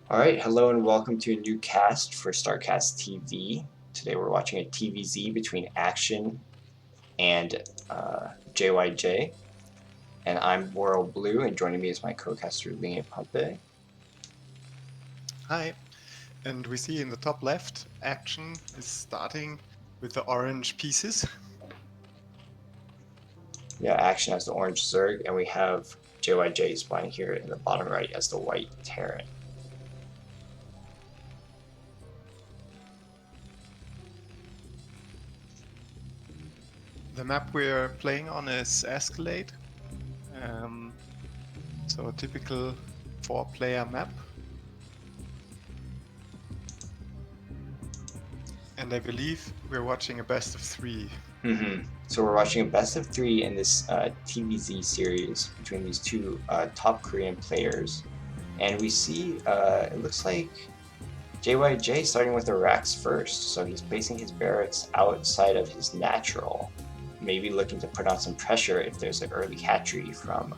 Alright, hello and welcome to a new cast for StarCastTV. Today we're watching a TvZ between Action and JYJ. And I'm Blue, and joining me is my co-caster lingepumpe. Hi, and we see in the top left, Action is starting with the orange pieces. Yeah, Action has the orange Zerg, and we have JYJ spawning here in the bottom right as the white Terran. The map we're playing on is Escalade, so a typical 4-player map. And I believe we're watching a best of 3. So we're watching a best of 3 in this TvZ series between these two top Korean players. And we see, it looks like JYJ starting with the racks first, so he's placing his barracks outside of his natural, maybe looking to put on some pressure if there's an early hatchery from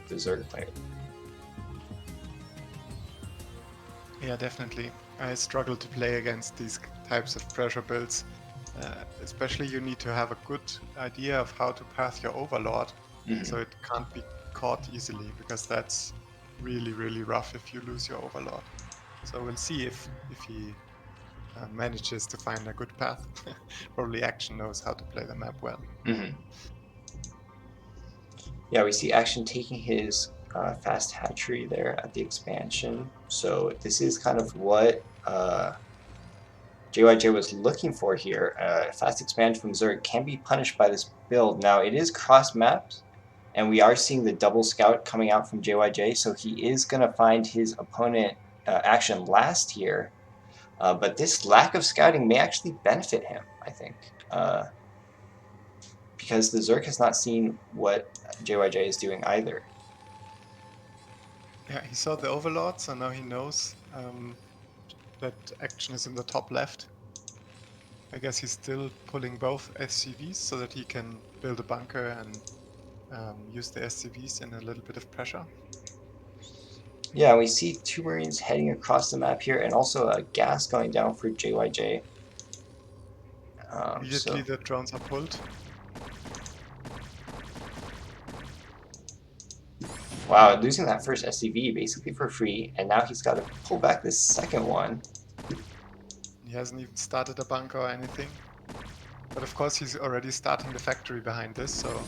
the Zerg player. Yeah, definitely. I struggle to play against these types of pressure builds. Especially you need to have a good idea of how to path your Overlord, so it can't be caught easily, because that's really, really rough if you lose your Overlord. So we'll see if he manages to find a good path. Probably Action knows how to play the map well. Yeah, we see Action taking his fast hatchery there at the expansion. So this is kind of what JYJ was looking for here. Fast expand from Zerg can be punished by this build. Now it is cross-mapped, and we are seeing the double scout coming out from JYJ, so he is going to find his opponent Action last here. But this lack of scouting may actually benefit him, I think. Because the Zerg has not seen what JYJ is doing either. Yeah, he saw the Overlord, so now he knows that Action is in the top left. I guess he's still pulling both SCVs so that he can build a bunker and use the SCVs in a little bit of pressure. Yeah, we see two Marines heading across the map here, and also a gas going down for JYJ. Immediately the drones are pulled. Wow, losing that first SCV basically for free, and now he's got to pull back this second one. He hasn't even started a bunker or anything. But of course he's already starting the factory behind this, so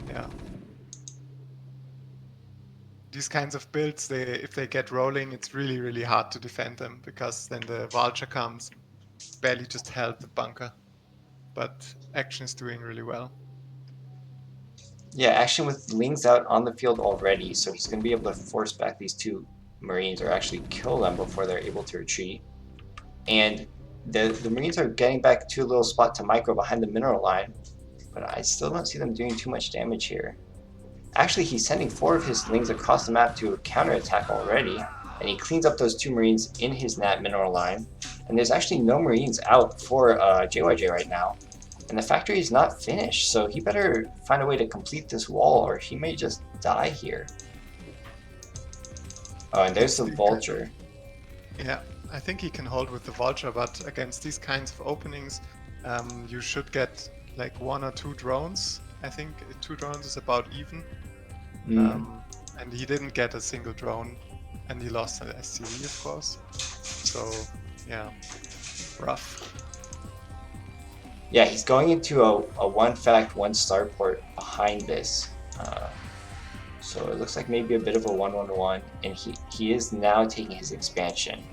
yeah. These kinds of builds, if they get rolling, it's really, really hard to defend them, because then the Vulture comes, barely just held the bunker. But Action is doing really well. Yeah, Action with Lings out on the field already, so he's going to be able to force back these two Marines, or actually kill them before they're able to retreat. And the Marines are getting back to a little spot to micro behind the mineral line, but I still don't see them doing too much damage here. Actually, he's sending 4 of his Lings across the map to counterattack already, and he cleans up those 2 Marines in his Nat mineral line. And there's actually no Marines out for JYJ right now. And the factory is not finished, so he better find a way to complete this wall, or he may just die here. Oh, and there's the Vulture. Yeah, I think he can hold with the Vulture, but against these kinds of openings, you should get like 1 or 2 drones. I think 2 drones is about even. And he didn't get a single drone, and he lost an SCV, of course. So, yeah, rough. Yeah, he's going into a 1 fact, 1 starport behind this. So it looks like maybe a bit of a 1-1-1, and he is now taking his expansion.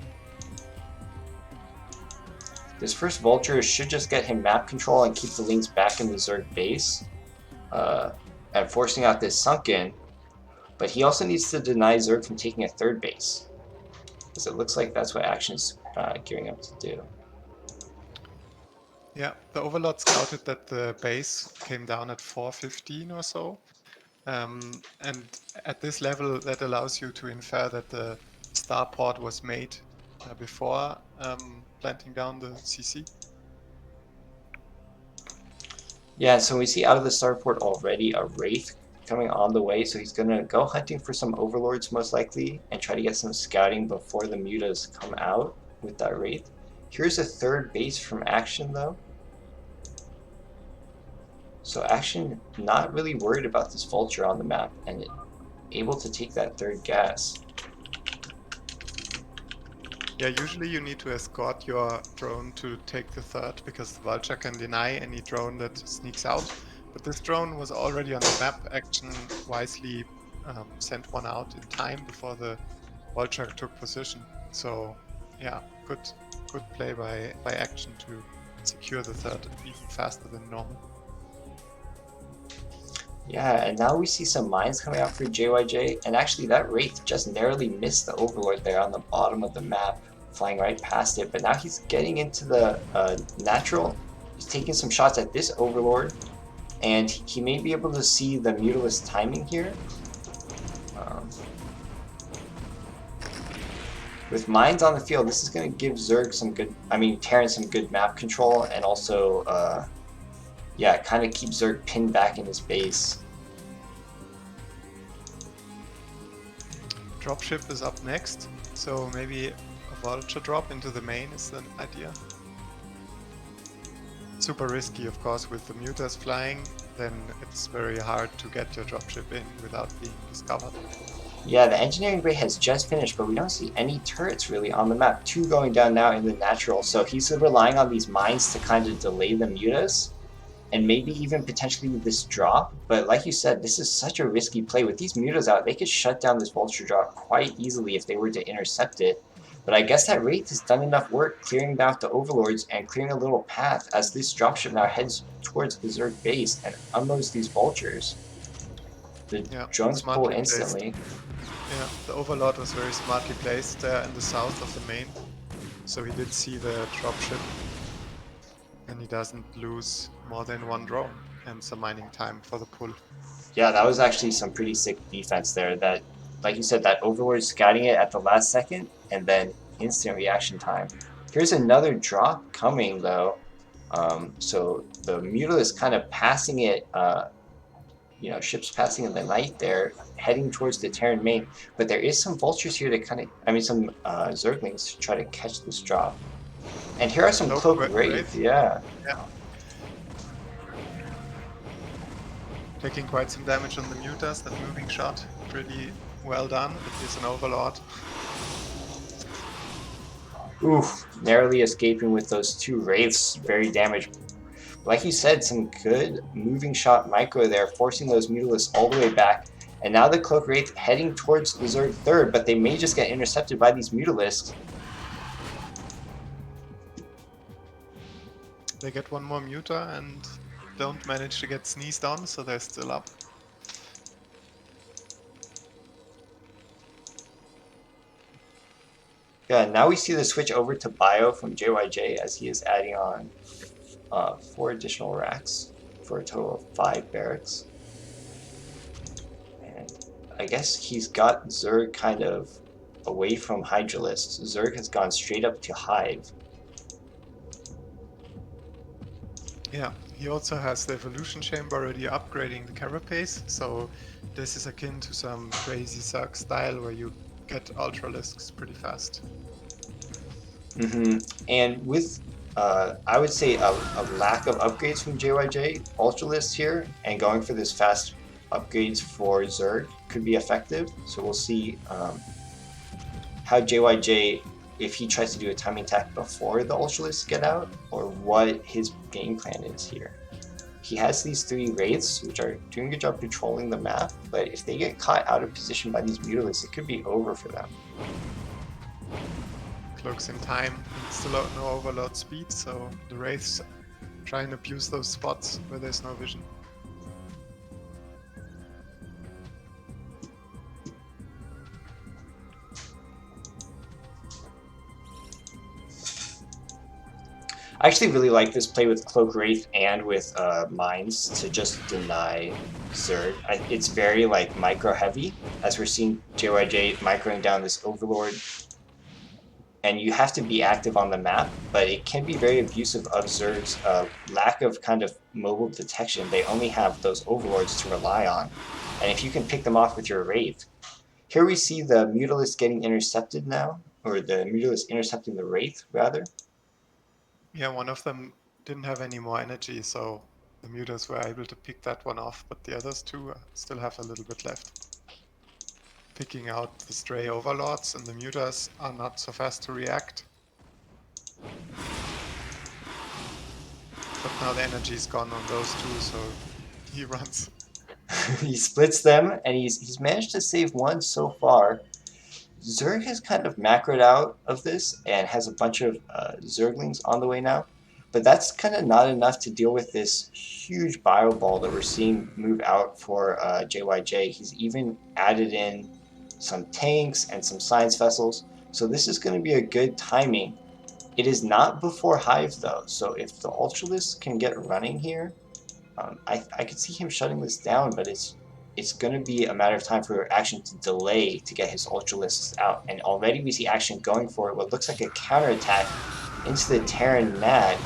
This first Vulture should just get him map control and keep the Lings back in the Zerg base, and forcing out this Sunken, but he also needs to deny Zerg from taking a 3rd base, because it looks like that's what Action's gearing up to do. Yeah, the Overlord scouted that the base came down at 415 or so. And at this level, that allows you to infer that the starport was made before planting down the CC. Yeah, so we see out of the starport already a Wraith coming on the way, so he's going to go hunting for some overlords most likely and try to get some scouting before the mutas come out with that Wraith. Here's a third base from Action though. So Action not really worried about this vulture on the map and able to take that third gas. Yeah, usually you need to escort your drone to take the third, because the vulture can deny any drone that sneaks out. But this drone was already on the map. Action wisely sent one out in time before the vulture took position. So yeah, good play by Action to secure the third even faster than normal. Yeah, and now we see some mines coming out for JYJ, and actually that Wraith just narrowly missed the Overlord there on the bottom of the map, flying right past it, but now he's getting into the natural. He's taking some shots at this Overlord, and he may be able to see the Mutalisk timing here. With mines on the field, this is going to give Zerg some good, Terran some good map control, and also yeah, kind of keep Zerg pinned back in his base. Dropship is up next, so maybe a vulture drop into the main is an idea. Super risky, of course, with the mutas flying, then it's very hard to get your dropship in without being discovered. Yeah, the engineering bay has just finished, but we don't see any turrets really on the map. 2 going down now in the natural, so he's relying on these mines to kind of delay the mutas, and maybe even potentially this drop. But like you said, this is such a risky play. With these mutas out, they could shut down this vulture drop quite easily if they were to intercept it. But I guess that Wraith has done enough work clearing out the overlords and clearing a little path as this dropship now heads towards the Zerg base and unloads these vultures. The drones pull instantly. Yeah, the overlord was very smartly placed there in the south of the main, so he did see the dropship, and he doesn't lose more than 1 drone and some mining time for the pull. Yeah, that was actually some pretty sick defense there. That, like you said, that overlord scouting it at the last second and then instant reaction time. Here's another drop coming though. So the Mutalisk kind of passing it, you know, ships passing in the night there, heading towards the Terran main. But there is some vultures here to kind of, some Zerglings to try to catch this drop. And here are some Cloak Wraith, yeah. Taking quite some damage on the mutas, that moving shot, pretty well done. It is an overlord. Oof, narrowly escaping with those 2 Wraiths, very damaged. Like you said, some good moving shot micro there, forcing those Mutalisks all the way back. And now the Cloak Wraith heading towards the Zerg third, but they may just get intercepted by these Mutalisks. They get 1 more muta and don't manage to get sneezed on, so they're still up. Yeah, now we see the switch over to Bio from JYJ as he is adding on 4 additional racks for a total of 5 barracks. And I guess he's got Zerg kind of away from Hydralisk. Zerg has gone straight up to Hive. Yeah, he also has the evolution chamber already upgrading the carapace, so this is akin to some crazy Zerg style where you get ultralisks pretty fast. And with I would say a lack of upgrades from JYJ, ultralisks here, and going for this fast upgrades for Zerg could be effective. So we'll see how JYJ, if he tries to do a timing attack before the ultralisks get out, or what his game plan is here. He has these 3 Wraiths, which are doing a good job controlling the map, but if they get caught out of position by these Mutalisks, it could be over for them. Cloaks in time, still no overload speed, so the Wraiths try and abuse those spots where there's no vision. I actually really like this play with Cloak Wraith and with Mines to just deny Zerg. It's very like micro heavy, as we're seeing JYJ microing down this Overlord. And you have to be active on the map, but it can be very abusive of Zerg's lack of kind of mobile detection. They only have those Overlords to rely on. and if you can pick them off with your Wraith. Here we see the Mutalisk getting intercepted now, or the Mutalisk intercepting the Wraith, rather. Yeah, one of them didn't have any more energy, so the Mutas were able to pick that one off, but the others two still have a little bit left. Picking out the stray overlords, and the Mutas are not so fast to react. But now the energy is gone on those two, so he runs. He splits them, and he's managed to save one so far. Zerg has kind of macroed out of this and has a bunch of Zerglings on the way now. But that's kind of not enough to deal with this huge bio ball that we're seeing move out for JYJ. He's even added in some tanks and some science vessels. So this is going to be a good timing. It is not before Hive though. So if the Ultralisk can get running here, I could see him shutting this down, but it's going to be a matter of time for Action to delay to get his Ultralisks out. And already we see Action going for what looks like a counterattack into the Terran Mad.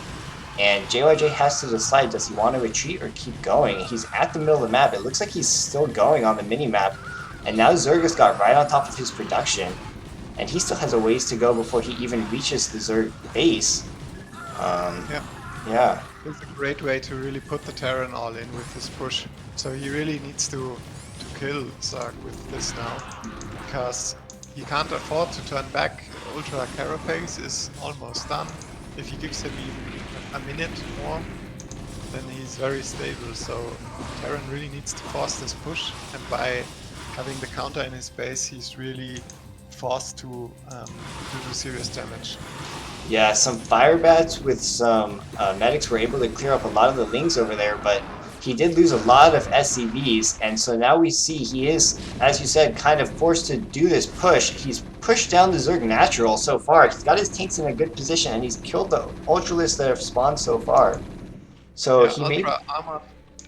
And JYJ has to decide, does he want to retreat or keep going? He's at the middle of the map. It looks like he's still going on the mini-map. And now Zergus got right on top of his production. And he still has a ways to go before he even reaches the Zerg base. Yeah. It's a great way to really put the Terran all in with this push. So he really needs to kill Zerg with this now, because he can't afford to turn back. Ultra Carapace is almost done. If he gives him even a minute more, then he's very stable. So Terran really needs to force this push, and by having the counter in his base, he's really forced to do serious damage. Yeah, some fire bats with some medics were able to clear up a lot of the lings over there, but he did lose a lot of SCVs, and so now we see he is, as you said, kind of forced to do this push. He's pushed down the Zerg natural so far. He's got his tanks in a good position, and he's killed the Ultralists that have spawned so far. So yeah, he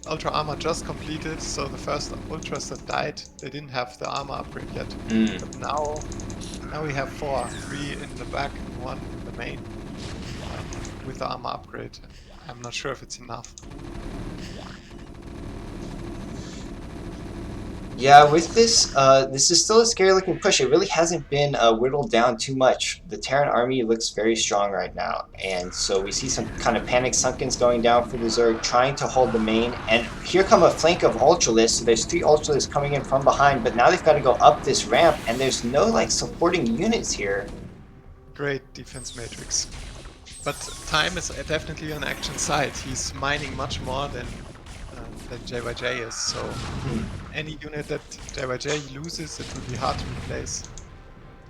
Ultra armor just completed, so the first Ultras that died, they didn't have the armor upgrade yet. But now we have 4, 3 in the back and 1 in the main with the armor upgrade. I'm not sure if it's enough. Yeah, with this, this is still a scary looking push. It really hasn't been whittled down too much. The Terran army looks very strong right now, and so we see some kind of panic sunkens going down for the Zerg, trying to hold the main. And here come a flank of Ultralists. So there's 3 Ultralists coming in from behind, but now they've got to go up this ramp, and there's no like supporting units here. Great defense matrix. But Time is definitely on Action side. He's mining much more than JYJ is, so any unit that JYJ loses, it would be hard to replace.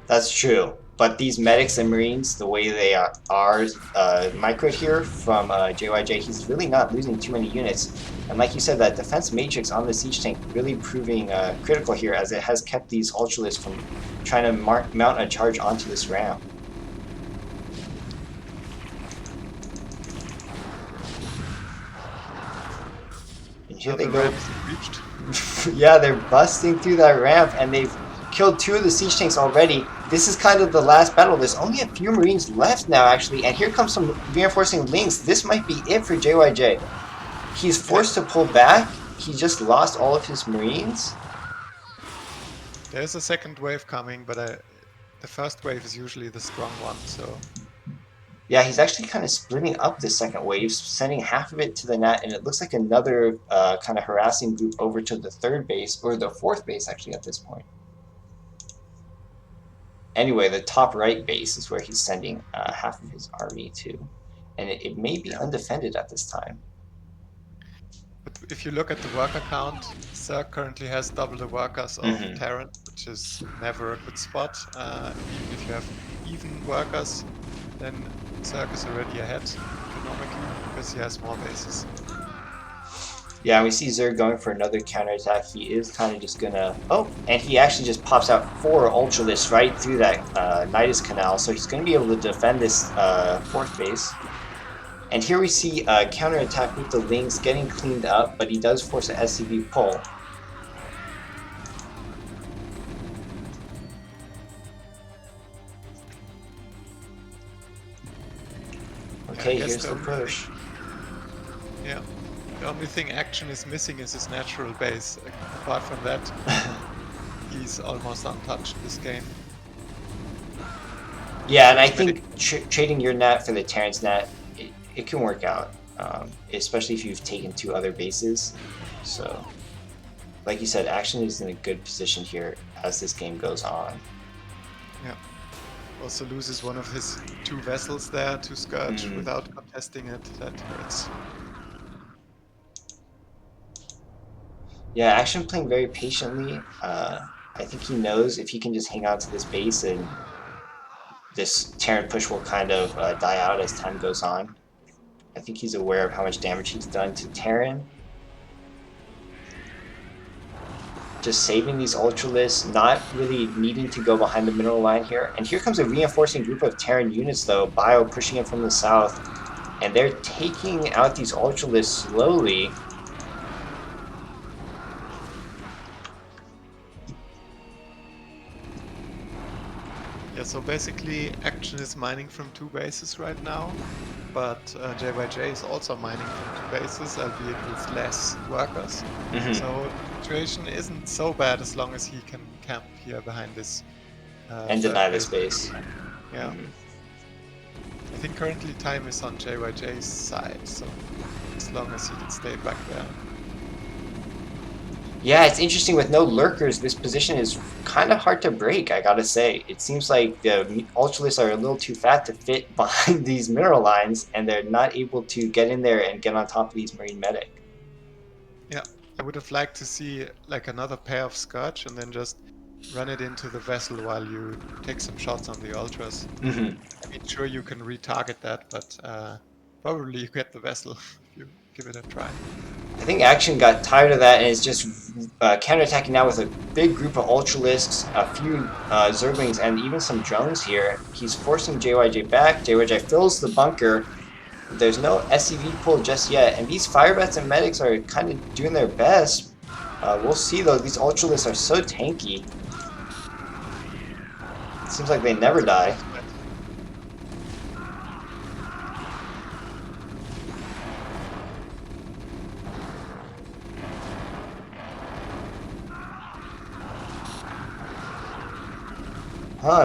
That's true, but these medics and marines, the way they are microed here from JYJ, he's really not losing too many units. And like you said, that defense matrix on the siege tank really proving critical here, as it has kept these Ultralists from trying to mount a charge onto this ramp. Here they go. Yeah, they're busting through that ramp, and they've killed 2 of the siege tanks already. This is kind of the last battle. There's only a few Marines left now, actually, and here comes some reinforcing links. This might be it for JYJ. He's forced to pull back. He just lost all of his Marines. There's a second wave coming, but the first wave is usually the strong one, so... Yeah, he's actually kind of splitting up this second wave, sending half of it to the net, and it looks like another kind of harassing group over to the 3rd base, or the 4th base actually at this point. Anyway, the top right base is where he's sending half of his army to, and it may be undefended at this time. But if you look at the worker count, Zerg currently has double the workers of Terran, which is never a good spot. Even if you have even workers, then Zerg is already ahead economically because he has more bases. Yeah, and we see Zerg going for another counterattack. He is kind of just gonna... Oh, and he actually just pops out 4 Ultralists right through that Nidus Canal, so he's going to be able to defend this 4th base. And here we see a counterattack with the Lings getting cleaned up, but he does force an SCV pull. Okay, here's the push. Yeah. The only thing Action is missing is his natural base. Apart from that, he's almost untouched this game. Yeah, and I think trading your net for the Terran's net, it can work out, especially if you've taken 2 other bases. So, like you said, Action is in a good position here as this game goes on. Yeah. Also loses one of his 2 vessels there to Scourge without contesting it. That hurts. Yeah, Action playing very patiently. I think he knows if he can just hang on to this base and this Terran push will kind of die out as time goes on. I think he's aware of how much damage he's done to Terran. Just saving these Ultralisks, not really needing to go behind the mineral line here. And here comes a reinforcing group of Terran units though, Bio pushing in from the south. And they're taking out these Ultralisks slowly. Yeah, so basically Action is mining from 2 bases right now, but JYJ is also mining from 2 bases, albeit with less workers. So the situation isn't so bad as long as he can camp here behind this and deny this base. Yeah. I think currently time is on JYJ's side, so as long as he can stay back there. Yeah, it's interesting with no lurkers, this position is kind of hard to break, I gotta say. It seems like the Ultralisks are a little too fat to fit behind these mineral lines, and they're not able to get in there and get on top of these Marine Medic. Yeah, I would have liked to see like another pair of Scourge and then just run it into the vessel while you take some shots on the Ultras. I mean, sure you can retarget that, but probably you get the vessel if you give it a try. I think Action got tired of that and is just counterattacking now with a big group of Ultralisks, a few Zerglings, and even some drones here. He's forcing JYJ back. JYJ fills the bunker. There's no SCV pull just yet, and these Firebats and Medics are kind of doing their best. We'll see though, these Ultralisks are so tanky. It seems like they never die.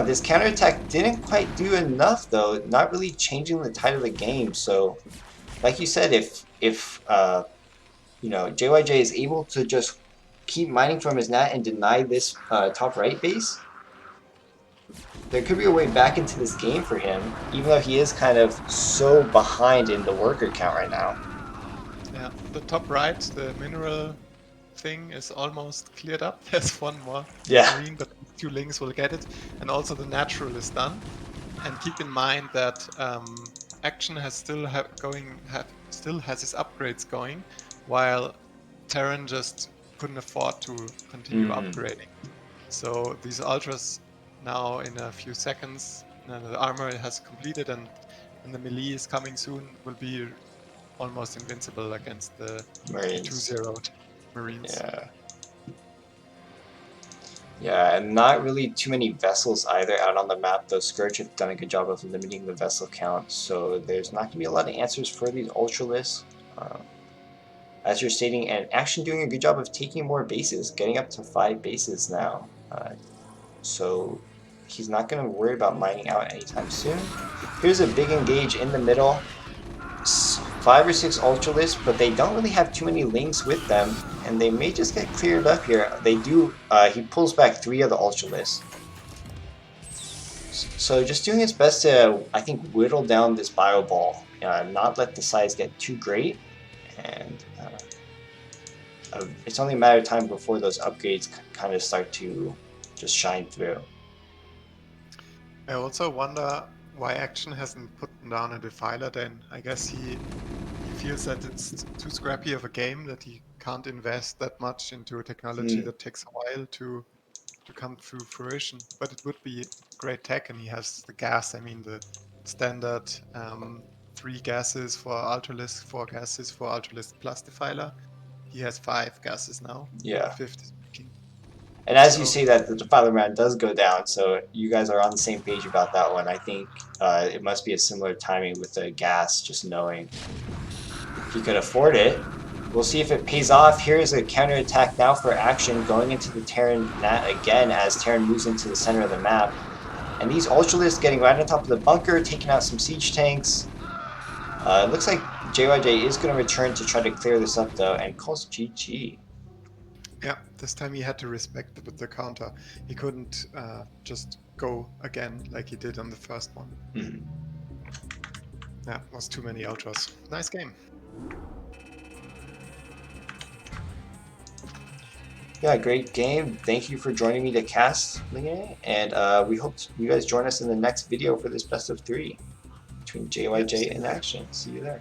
This counterattack didn't quite do enough though, not really changing the tide of the game. So, like you said, if you know, JYJ is able to just keep mining from his net and deny this top right base, there could be a way back into this game for him, even though he is kind of so behind in the worker count right now. Yeah, the top right, the mineral thing is almost cleared up. There's one more Marine, but 2 links will get it. And also the natural is done. And keep in mind that Action has still has his upgrades going, while Terran just couldn't afford to continue upgrading. So these Ultras now in a few seconds, the armor has completed and the melee is coming soon, will be almost invincible against the 2-0 Marines. Yeah, and not really too many vessels either out on the map, though Scourge have done a good job of limiting the vessel count, so there's not going to be a lot of answers for these Ultralisks. As you're stating, and Action doing a good job of taking more bases, getting up to 5 bases now. So he's not going to worry about mining out anytime soon. Here's a big engage in the middle. 5 or 6 Ultralisks, but they don't really have too many links with them, and they may just get cleared up here. They do, he pulls back 3 of the Ultralisks. So just doing his best to, I think, whittle down this bio ball, not let the size get too great, and it's only a matter of time before those upgrades kind of start to just shine through. I also wonder why Action hasn't put down a Defiler then. I guess he feels that it's too scrappy of a game, that he can't invest that much into a technology that takes a while to come to fruition. But it would be great tech, and he has the gas. I mean, the standard 3 gases for Ultralisk, 4 gases for Ultralisk plus Defiler. He has 5 gases now. Yeah. 5th is speaking. And as you say that, the Defiler round does go down, so you guys are on the same page about that one. I think it must be a similar timing with the gas, just knowing he could afford it. We'll see if it pays off. Here's a counterattack now for Action, going into the Terran again as Terran moves into the center of the map. And these Ultralisks getting right on top of the bunker, taking out some siege tanks. It looks like JYJ is going to return to try to clear this up though, and calls GG. Yeah, this time he had to respect the counter. He couldn't just go again like he did on the first one. Mm-hmm. Yeah, it was too many Ultras. Nice game. Yeah, great game. Thank you for joining me to cast, Linge, and we hope you guys join us in the next video for this best of 3 between JYJ and Action. See you there.